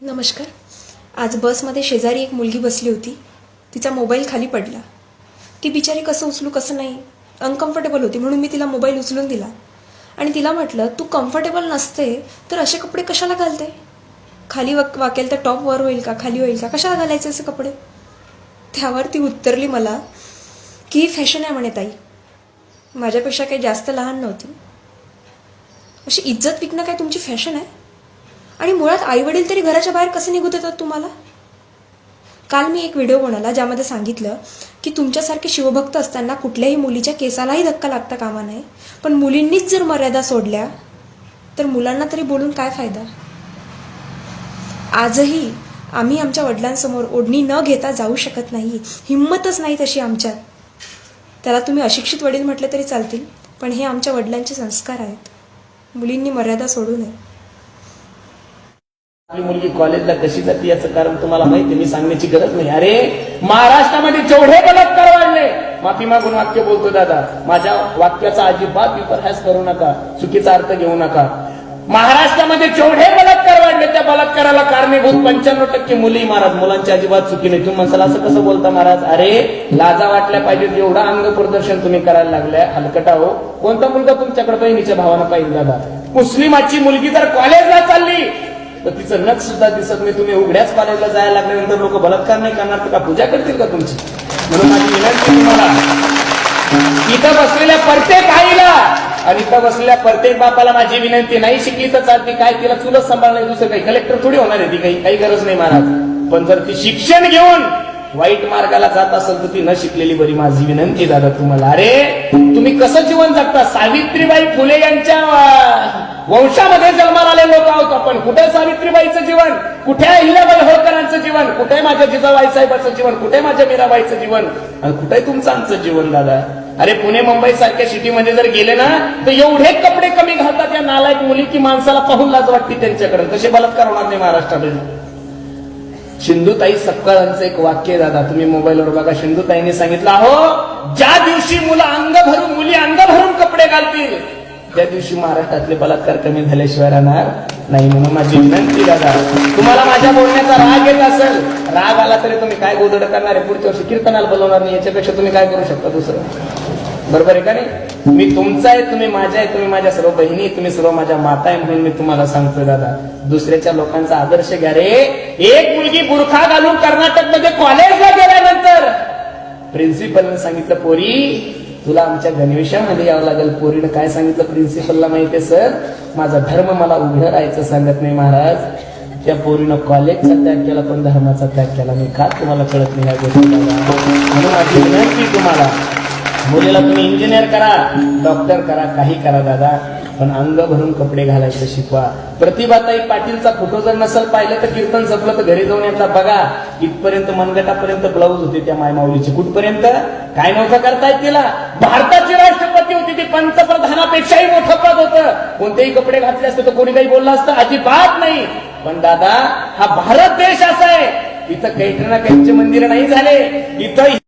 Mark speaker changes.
Speaker 1: नमस्कार. आज बसमध्ये शेजारी एक मुलगी बसली होती. तिचा मोबाईल खाली पडला. ती बिचारी कसं उचलू कसं नाही, अनकम्फर्टेबल होती, म्हणून मी तिला मोबाईल उचलून दिला आणि तिला म्हटलं, तू कम्फर्टेबल नसते तर असे कपडे कशाला घालते? खाली वाकेल तर टॉप वर होईल का, खाली होईल का, कशाला घालायचे असे कपडे? त्यावर ती उत्तरली मला की ही फॅशन आहे म्हणे ताई. माझ्यापेक्षा काही जास्त लहान नव्हती. अशी इज्जत विकणं काय तुमची फॅशन आहे? आणि मुळात आईवडील तरी घराच्या बाहेर कसे निघू देतात तुम्हाला? काल मी एक व्हिडिओ बनवला ज्यामध्ये सांगितलं की तुमच्यासारखे शिवभक्त असताना कुठल्याही मुलीच्या केसालाही धक्का लागता कामा नये, पण मुलींनीच जर मर्यादा सोडल्या तर मुलांना तरी बोलून काय फायदा? आजही आम्ही आमच्या वडिलांसमोर ओढणी न घेता जाऊ शकत नाही. हिंमतच नाही तशी आमच्यात. त्याला तुम्ही अशिक्षित वडील म्हटले तरी चालतील, पण हे आमच्या वडिलांचे संस्कार आहेत. मुलींनी मर्यादा सोडू नये.
Speaker 2: आपली मुलगी कॉलेजला कशी जाते याचं कारण तुम्हाला माहिती, मी सांगण्याची गरज नाही. अरे महाराष्ट्रामध्ये जेवढे बलात्कार वाढले, माफी मागून वाक्य बोलतो दादा, माझ्या वाक्याचा अजिबात विपर्यास करू नका, चुकीचा अर्थ घेऊ नका. महाराष्ट्रामध्ये जेवढे बलात्कार वाढले त्या बलात्काराला कारणीभूत 95% मुली. महाराज मुलांची अजिबात चुकी नाही. तुम्ही म्हणसाल असं कसं बोलता महाराज? अरे लाजा वाटल्या पाहिजेत एवढं अंग प्रदर्शन तुम्ही करायला लागलाय. हलकटा हो. कोणता मुलगा तुमच्याकडे बहिणीच्या भावानं पाहिजे दादा? मुस्लिमाची मुलगी जर कॉलेजला चालली तर तिचं नख सुद्धा दिसत नाही. तुम्ही उघड्याच कॉलेजला जायला लागल्यानंतर लोक बलात्कार नाही करणार तर का पूजा करतील का तुमची? म्हणून माझी विनंती तुम्हाला, इथं बसलेल्या प्रत्येक आईला आणि इथं बसलेल्या प्रत्येक बापाला माझी विनंती, नाही शिकली तर चालती, काय तिला चुलत सांभाळणार, दुसरं काही कलेक्टर थोडी होणार आहे ती, काही गरज नाही महाराज. पण जर ती शिक्षण घेऊन वाईट मार्गाला जात असेल तर ती न शिकलेली बरी. माझी विनंती दादा तुम्हाला, अरे तुम्ही कसं जीवन जगता? सावित्रीबाई फुले यांच्या वंशामध्ये जन्माला आले लोक आहोत आपण. कुठे सावित्रीबाईचं जीवन, कुठे हिल्याबाई होळकरांचं जीवन, कुठे माझ्या जिजाबाई साहेबांचं जीवन, कुठे माझ्या मीराबाईचं जीवन, आणि कुठे तुमचं आमचं जीवन दादा? अरे पुणे मुंबई सारख्या सिटीमध्ये जर गेले ना तर एवढे कपडे कमी घालतात या नालायक मुली की माणसाला पाहून लाज वाटते त्यांच्याकडे. कसे बलात्कार होणार नाही महाराष्ट्रामध्ये? सिंधुताई सपकाळांचं एक वाक्य दादा, तुम्ही मोबाईलवर बघा. सिंधुताईंनी सांगितलं, अहो ज्या दिवशी मुली अंग भरून कपडे घालतील त्या दिवशी महाराष्ट्रातले बलात्कार कमी झाल्याशिवाय राहणार नाही. म्हणून माझी विनंती दादा, तुम्हाला माझ्या बोलण्याचा राग येत असेल, राग आला तरी तुम्ही काय गोधड करणार आहे? पुढच्या वर्षी कीर्तनाला बोलवणार नाही. याच्यापेक्षा तुम्ही काय करू शकता दुसरं? बरोबर आहे का नाही? मी तुमचा आहे, तुम्ही माझ्या आहे, तुम्ही माझ्या सर्व बहिणी, तुम्ही सर्व माझ्या माता आहे. म्हणून मी तुम्हाला सांगतोय दादा, दुसऱ्याच्या लोकांचा आदर्श घ्या रे. एक मुलगी बुरखा घालून कर्नाटकमध्ये कॉलेजला गेल्यानंतर प्रिन्सिपलने सांगितलं, पोरी तुला आमच्या गणवेशामध्ये यावं लागेल. पोरीनं काय सांगितलं प्रिन्सिपलला माहितीये? सर माझा धर्म मला उघडं राहायचं सांगत नाही महाराज. त्या पोरीनं कॉलेजचा त्याग केला पण धर्माचा त्याग केला नाही. का तुम्हाला कळत नाही ह्या गोष्टी? म्हणून माझी विनंती तुम्हाला, मुलीला तुम्ही इंजिनियर करा, डॉक्टर करा, काही करा दादा, पण अंग भरून कपडे घालायचं शिकवा. प्रतिभाताई पाटीलचा फोटो जर नसेल पाहिलं तर कीर्तन संपलं तर घरी जाऊन यांना बघा. इथपर्यंत मनगटापर्यंत ब्लाऊज होते त्या मायमाऊलीची. कुठपर्यंत? काय नव्हतं करतायत तिला? भारताची राष्ट्रपती होती ती, पंतप्रधानापेक्षाही मोठं पद होतं. कोणतेही कपडे घातले असते तर कोणी काही बोललं असतं? अजिबात नाही. पण दादा हा भारत देश असा आहे, इथं कैटरीना कैफचे मंदिर नाही झाले, इथं